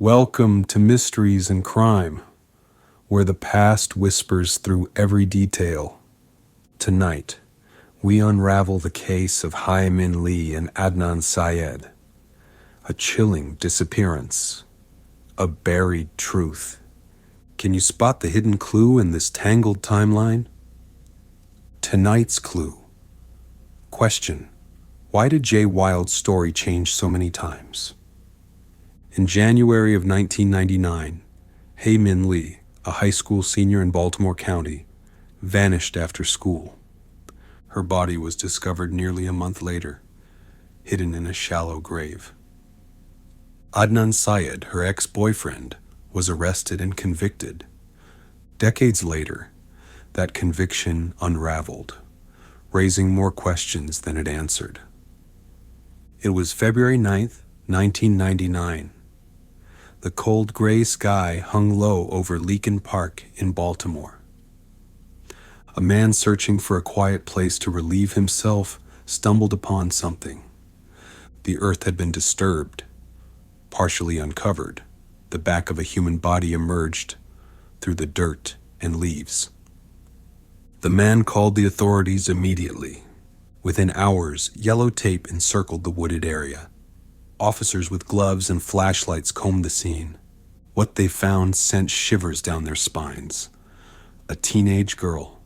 Welcome to Mysteries and Crime, where the past whispers through every detail. Tonight, we unravel the case of Hae Min Lee and Adnan Syed, a chilling disappearance, a buried truth. Can you spot the hidden clue in this tangled timeline? Tonight's clue. Question: why did Jay Wilde's story change so many times? In January of 1999, Hae Min Lee, a high school senior in Baltimore County, vanished after school. Her body was discovered nearly a month later, hidden in a shallow grave. Adnan Syed, her ex-boyfriend, was arrested and convicted. Decades later, that conviction unraveled, raising more questions than it answered. It was February 9th, 1999. The cold gray sky hung low over Leakin Park in Baltimore. A man searching for a quiet place to relieve himself stumbled upon something. The earth had been disturbed. Partially uncovered, the back of a human body emerged through the dirt and leaves. The man called the authorities immediately. Within hours, yellow tape encircled the wooded area. Officers with gloves and flashlights combed the scene. What they found sent shivers down their spines. A teenage girl,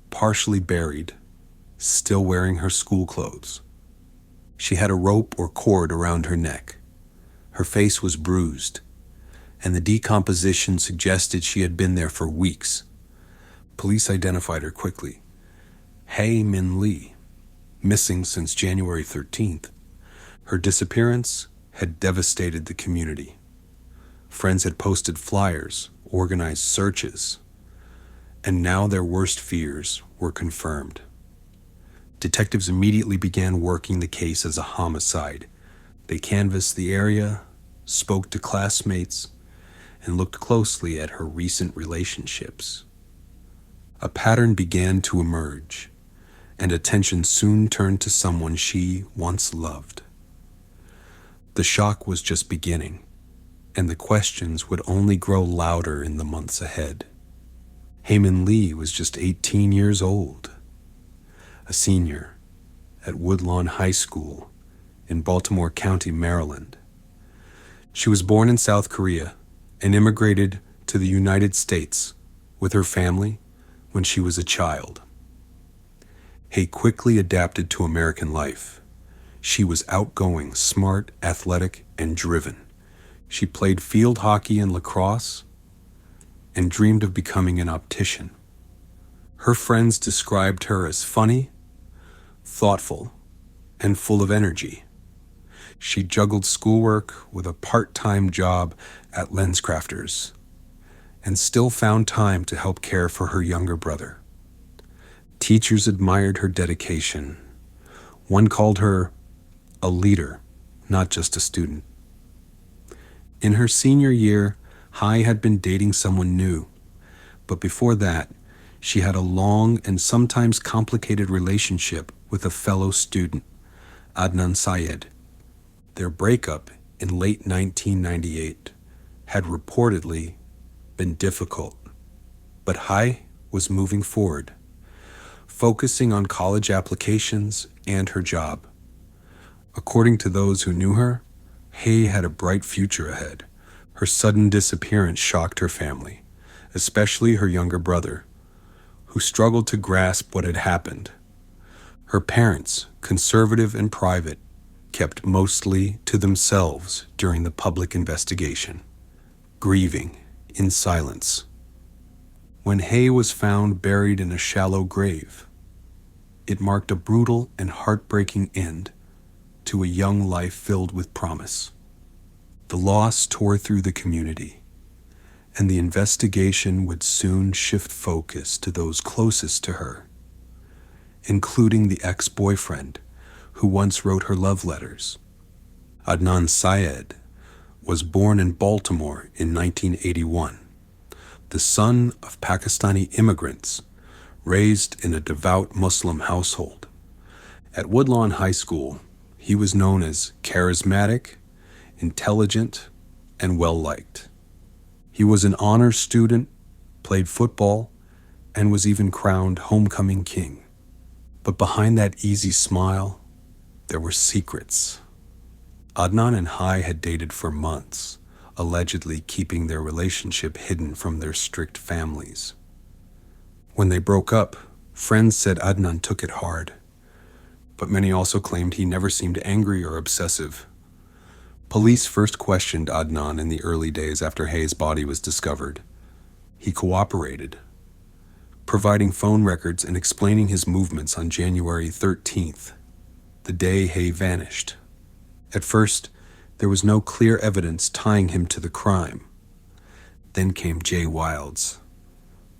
partially buried, still wearing her school clothes. She had a rope or cord around her neck. Her face was bruised, and the decomposition suggested she had been there for weeks. Police identified her quickly. Hae Min Lee, missing since January 13th. Her disappearance had devastated the community. Friends had posted flyers, organized searches, and now their worst fears were confirmed. Detectives immediately began working the case as a homicide. They canvassed the area, spoke to classmates, and looked closely at her recent relationships. A pattern began to emerge, and attention soon turned to someone she once loved. The shock was just beginning, and the questions would only grow louder in the months ahead. Hae Min Lee was just 18 years old, a senior at Woodlawn High School in Baltimore County, Maryland. She was born in South Korea and immigrated to the United States with her family when she was a child. Hae quickly adapted to American life. She was outgoing, smart, athletic, and driven. She played field hockey and lacrosse and dreamed of becoming an optician. Her friends described her as funny, thoughtful, and full of energy. She juggled schoolwork with a part-time job at LensCrafters and still found time to help care for her younger brother. Teachers admired her dedication. One called her a leader, not just a student. In her senior year, Hae had been dating someone new, but before that, she had a long and sometimes complicated relationship with a fellow student, Adnan Syed. Their breakup in late 1998 had reportedly been difficult, but Hae was moving forward, focusing on college applications and her job. According to those who knew her, Hae had a bright future ahead. Her sudden disappearance shocked her family, especially her younger brother, who struggled to grasp what had happened. Her parents, conservative and private, kept mostly to themselves during the public investigation, grieving in silence. When Hae was found buried in a shallow grave, it marked a brutal and heartbreaking end to a young life filled with promise. The loss tore through the community, and the investigation would soon shift focus to those closest to her, including the ex-boyfriend who once wrote her love letters. Adnan Syed was born in Baltimore in 1981, the son of Pakistani immigrants, raised in a devout Muslim household. At Woodlawn High School, he was known as charismatic, intelligent, and well-liked. He was an honors student, played football, and was even crowned homecoming king. But behind that easy smile, there were secrets. Adnan and Hae had dated for months, allegedly keeping their relationship hidden from their strict families. When they broke up, friends said Adnan took it hard, but many also claimed he never seemed angry or obsessive. Police first questioned Adnan in the early days after Hae's body was discovered. He cooperated, providing phone records and explaining his movements on January 13th, the day Hae vanished. At first, there was no clear evidence tying him to the crime. Then came Jay Wilds,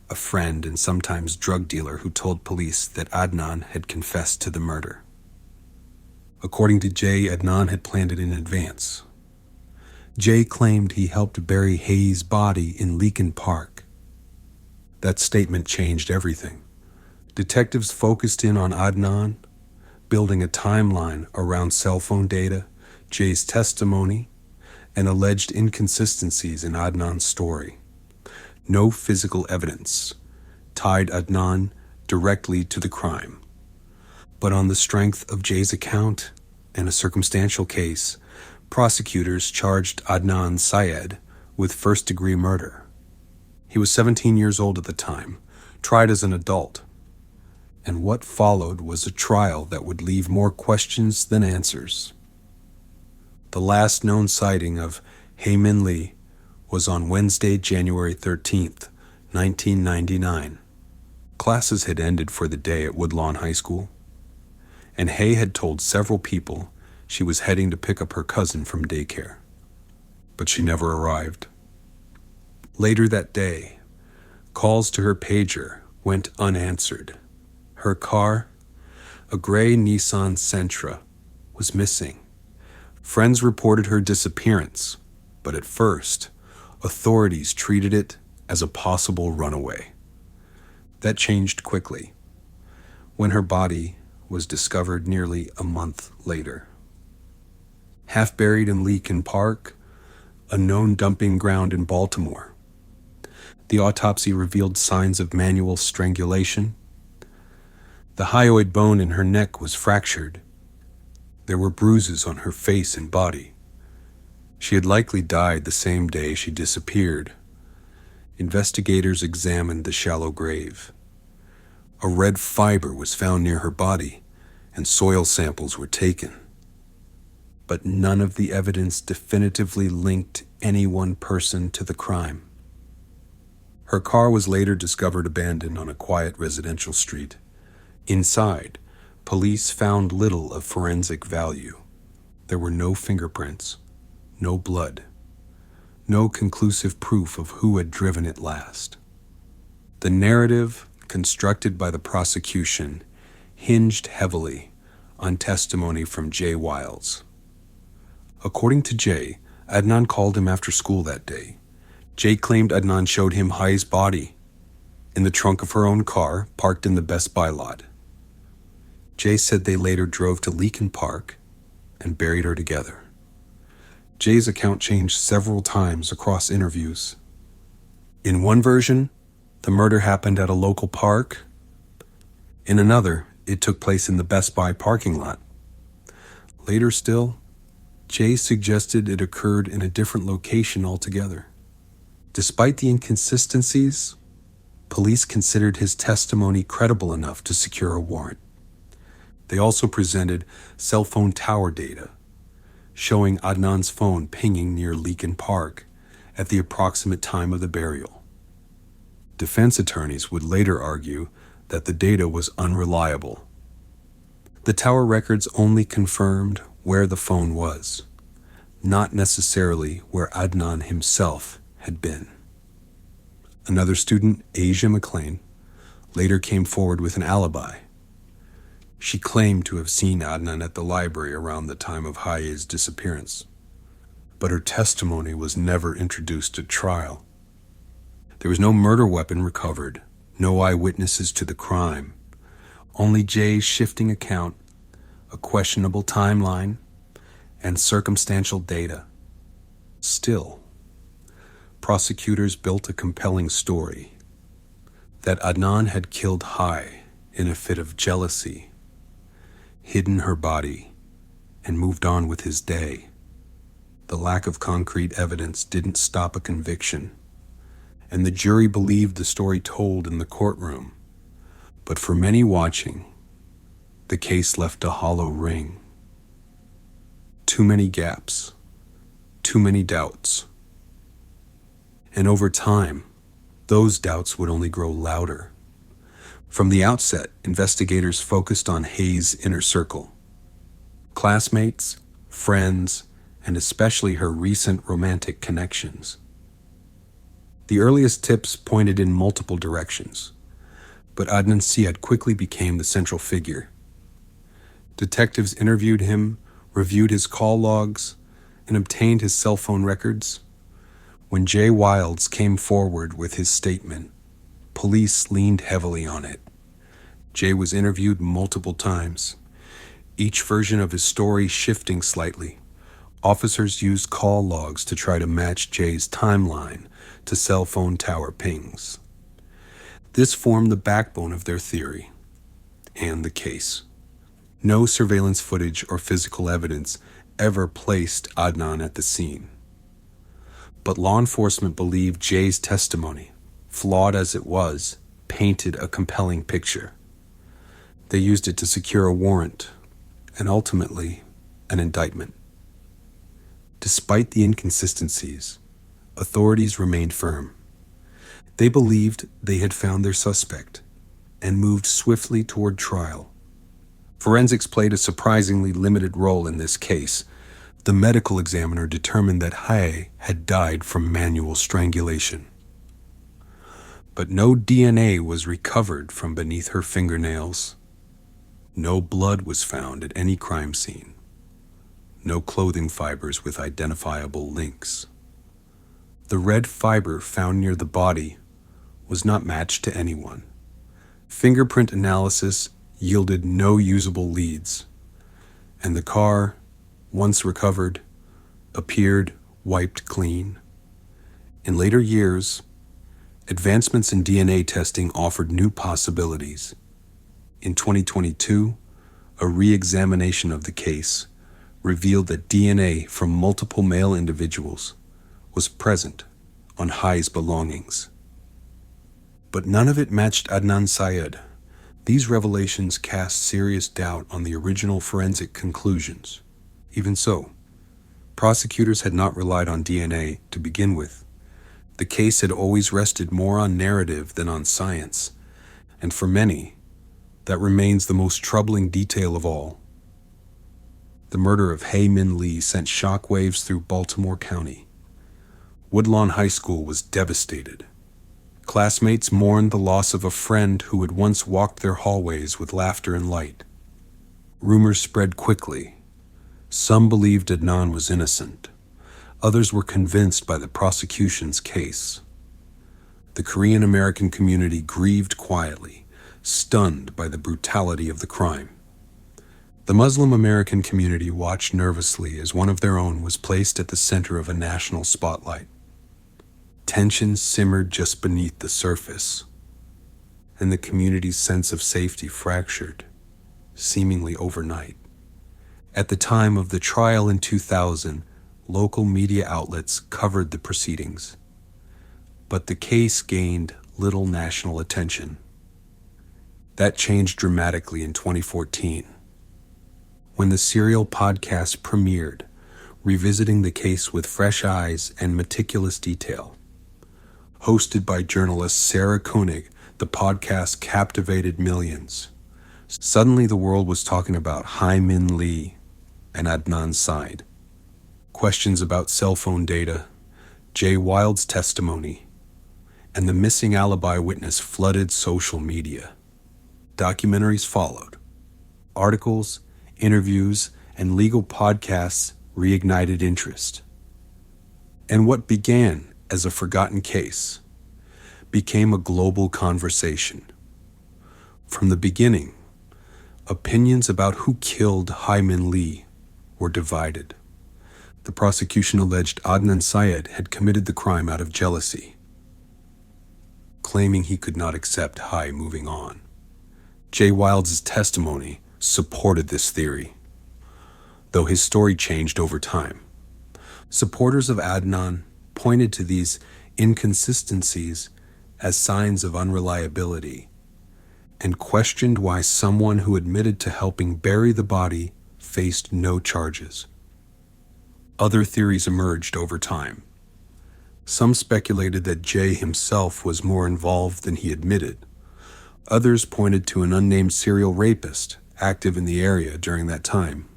a friend and sometimes drug dealer who told police that Adnan had confessed to the murder. According to Jay, Adnan had planned it in advance. Jay claimed he helped bury Hae's body in Leakin Park. That statement changed everything. Detectives focused in on Adnan, building a timeline around cell phone data, Jay's testimony, and alleged inconsistencies in Adnan's story. No physical evidence tied Adnan directly to the crime. But on the strength of Jay's account and a circumstantial case, prosecutors charged Adnan Syed with first-degree murder. He was 17 years old at the time, tried as an adult. And what followed was a trial that would leave more questions than answers. The last known sighting of Hae Min Lee was on Wednesday, January 13th, 1999. Classes had ended for the day at Woodlawn High School, and Hae had told several people she was heading to pick up her cousin from daycare. But she never arrived. Later that day, calls to her pager went unanswered. Her car, a gray Nissan Sentra, was missing. Friends reported her disappearance, but at first, authorities treated it as a possible runaway. That changed quickly when her body was discovered nearly a month later. Half buried in Leakin Park, a known dumping ground in Baltimore. The autopsy revealed signs of manual strangulation. The hyoid bone in her neck was fractured. There were bruises on her face and body. She had likely died the same day she disappeared. Investigators examined the shallow grave. A red fiber was found near her body, and soil samples were taken. But none of the evidence definitively linked any one person to the crime. Her car was later discovered abandoned on a quiet residential street. Inside, police found little of forensic value. There were no fingerprints, no blood, no conclusive proof of who had driven it last. The narrative constructed by the prosecution hinged heavily on testimony from Jay Wilds. According to Jay, Adnan called him after school that day. Jay claimed Adnan showed him Hae's body in the trunk of her own car parked in the Best Buy lot. Jay said they later drove to Leakin Park and buried her together. Jay's account changed several times across interviews. In one version, the murder happened at a local park. In another, it took place in the Best Buy parking lot. Later still, Jay suggested it occurred in a different location altogether. Despite the inconsistencies, police considered his testimony credible enough to secure a warrant. They also presented cell phone tower data, showing Adnan's phone pinging near Leakin Park at the approximate time of the burial. Defense attorneys would later argue that the data was unreliable. The tower records only confirmed where the phone was, not necessarily where Adnan himself had been. Another student, Asia McLean, later came forward with an alibi. She claimed to have seen Adnan at the library around the time of Hae's disappearance, but her testimony was never introduced at trial. There was no murder weapon recovered, no eyewitnesses to the crime, only Jay's shifting account, a questionable timeline, and circumstantial data. Still, prosecutors built a compelling story that Adnan had killed Hae in a fit of jealousy, hidden her body, and moved on with his day. The lack of concrete evidence didn't stop a conviction, and the jury believed the story told in the courtroom. But for many watching, the case left a hollow ring. Too many gaps, too many doubts. And over time, those doubts would only grow louder. From the outset, investigators focused on Hae's inner circle. Classmates, friends, and especially her recent romantic connections. The earliest tips pointed in multiple directions, but Adnan Syed quickly became the central figure. Detectives interviewed him, reviewed his call logs, and obtained his cell phone records. When Jay Wilds came forward with his statement, police leaned heavily on it. Jay was interviewed multiple times, each version of his story shifting slightly. Officers used call logs to try to match Jay's timeline to cell phone tower pings. This formed the backbone of their theory and the case. No surveillance footage or physical evidence ever placed Adnan at the scene. But law enforcement believed Jay's testimony, flawed as it was, painted a compelling picture. They used it to secure a warrant and ultimately an indictment. Despite the inconsistencies, authorities remained firm. They believed they had found their suspect and moved swiftly toward trial. Forensics played a surprisingly limited role in this case. The medical examiner determined that Hae had died from manual strangulation. But no DNA was recovered from beneath her fingernails. No blood was found at any crime scene. No clothing fibers with identifiable links. The red fiber found near the body was not matched to anyone. Fingerprint analysis yielded no usable leads, and the car, once recovered, appeared wiped clean. In later years, advancements in DNA testing offered new possibilities. In 2022, a re-examination of the case revealed that DNA from multiple male individuals was present on Hae's belongings. But none of it matched Adnan Syed. These revelations cast serious doubt on the original forensic conclusions. Even so, prosecutors had not relied on DNA to begin with. The case had always rested more on narrative than on science, and for many, that remains the most troubling detail of all. The murder of Hae Min Lee sent shockwaves through Baltimore County. Woodlawn High School was devastated. Classmates mourned the loss of a friend who had once walked their hallways with laughter and light. Rumors spread quickly. Some believed Adnan was innocent. Others were convinced by the prosecution's case. The Korean American community grieved quietly, stunned by the brutality of the crime. The Muslim American community watched nervously as one of their own was placed at the center of a national spotlight. Tension simmered just beneath the surface, and the community's sense of safety fractured, seemingly overnight. At the time of the trial in 2000, local media outlets covered the proceedings, but the case gained little national attention. That changed dramatically in 2014, when the Serial podcast premiered, revisiting the case with fresh eyes and meticulous detail. Hosted by journalist Sarah Koenig, the podcast captivated millions. Suddenly the world was talking about Hae Min Lee and Adnan Syed. Questions about cell phone data, Jay Wilds' testimony, and the missing alibi witness flooded social media. Documentaries followed. Articles, interviews, and legal podcasts reignited interest. And what began as a forgotten case became a global conversation. From the beginning, opinions about who killed Hae Min Lee were divided. the prosecution alleged Adnan Syed had committed the crime out of jealousy, claiming he could not accept Hae moving on. Jay Wilds' testimony supported this theory, though his story changed over time. Supporters of Adnan pointed to these inconsistencies as signs of unreliability and questioned why someone who admitted to helping bury the body faced no charges. Other theories emerged over time. Some speculated that Jay himself was more involved than he admitted. Others pointed to an unnamed serial rapist active in the area during that time,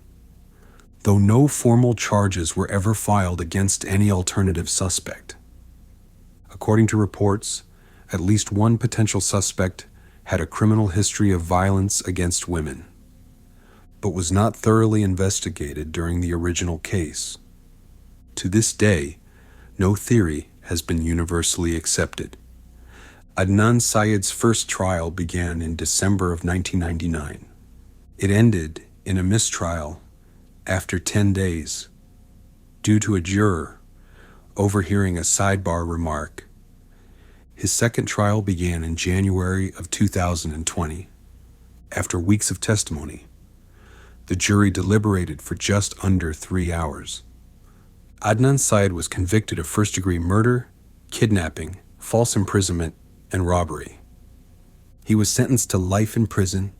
though no formal charges were ever filed against any alternative suspect. According to reports, at least one potential suspect had a criminal history of violence against women, but was not thoroughly investigated during the original case. To this day, no theory has been universally accepted. Adnan Syed's first trial began in December of 1999. It ended in a mistrial after 10 days due to a juror overhearing a sidebar remark. His second trial began in January of 2020. After weeks of testimony, the jury deliberated for just under 3 hours. Adnan Syed was convicted of first-degree murder, kidnapping, false imprisonment, and robbery. He was sentenced to life in prison,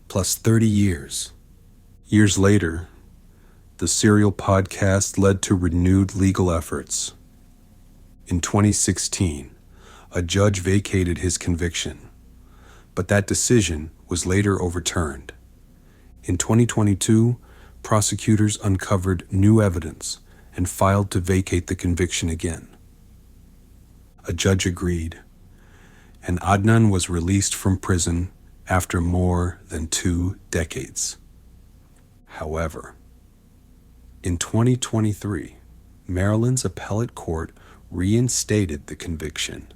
plus 30 years. Years later, the serial podcast led to renewed legal efforts. In 2016, a judge vacated his conviction, but that decision was later overturned. In 2022, prosecutors uncovered new evidence and filed to vacate the conviction again. A judge agreed, and Adnan was released from prison after more than 2 decades. However, in 2023, Maryland's appellate court reinstated the conviction,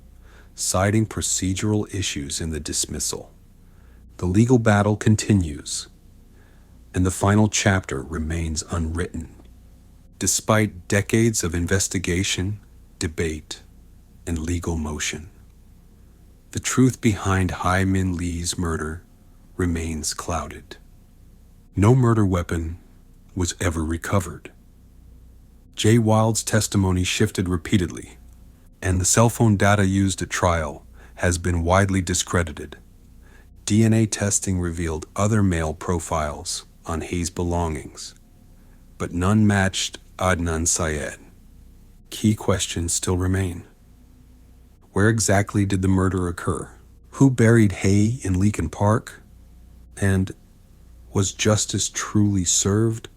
citing procedural issues in the dismissal. The legal battle continues, and the final chapter remains unwritten. Despite decades of investigation, debate, and legal motion, the truth behind Hae Min Lee's murder remains clouded. No murder weapon was ever recovered. Jay Wilds' testimony shifted repeatedly, and the cell phone data used at trial has been widely discredited. DNA testing revealed other male profiles on Hae's belongings, but none matched Adnan Syed. Key questions still remain. Where exactly did the murder occur? Who buried Hae in Leakin Park? And was justice truly served?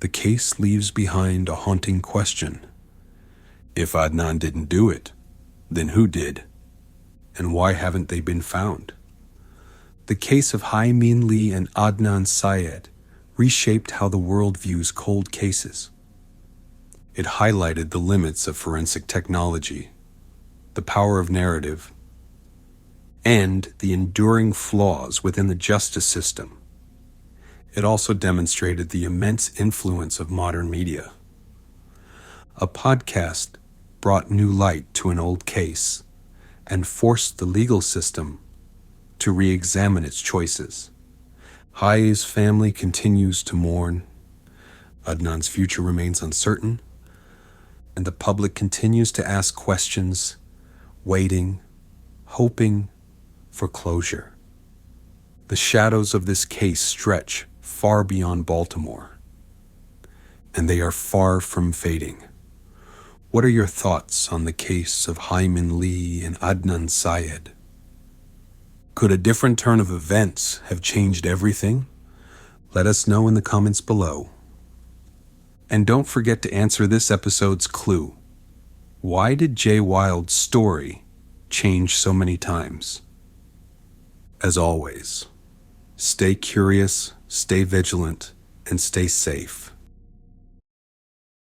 The case leaves behind a haunting question. If Adnan didn't do it, then who did? And why haven't they been found? The case of Hae Min Lee and Adnan Syed reshaped how the world views cold cases. It highlighted the limits of forensic technology, the power of narrative, and the enduring flaws within the justice system. It also demonstrated the immense influence of modern media. A podcast brought new light to an old case and forced the legal system to re-examine its choices. Hae's family continues to mourn, Adnan's future remains uncertain, and the public continues to ask questions, waiting, hoping for closure. The shadows of this case stretch far beyond Baltimore, and they are far from fading. What are your thoughts on the case of Hae Min Lee and Adnan Syed? Could a different turn of events have changed everything? Let us know in the comments below. And don't forget to answer this episode's clue. Why did Jay Wilds' story change so many times? As always, stay curious, stay vigilant, and stay safe.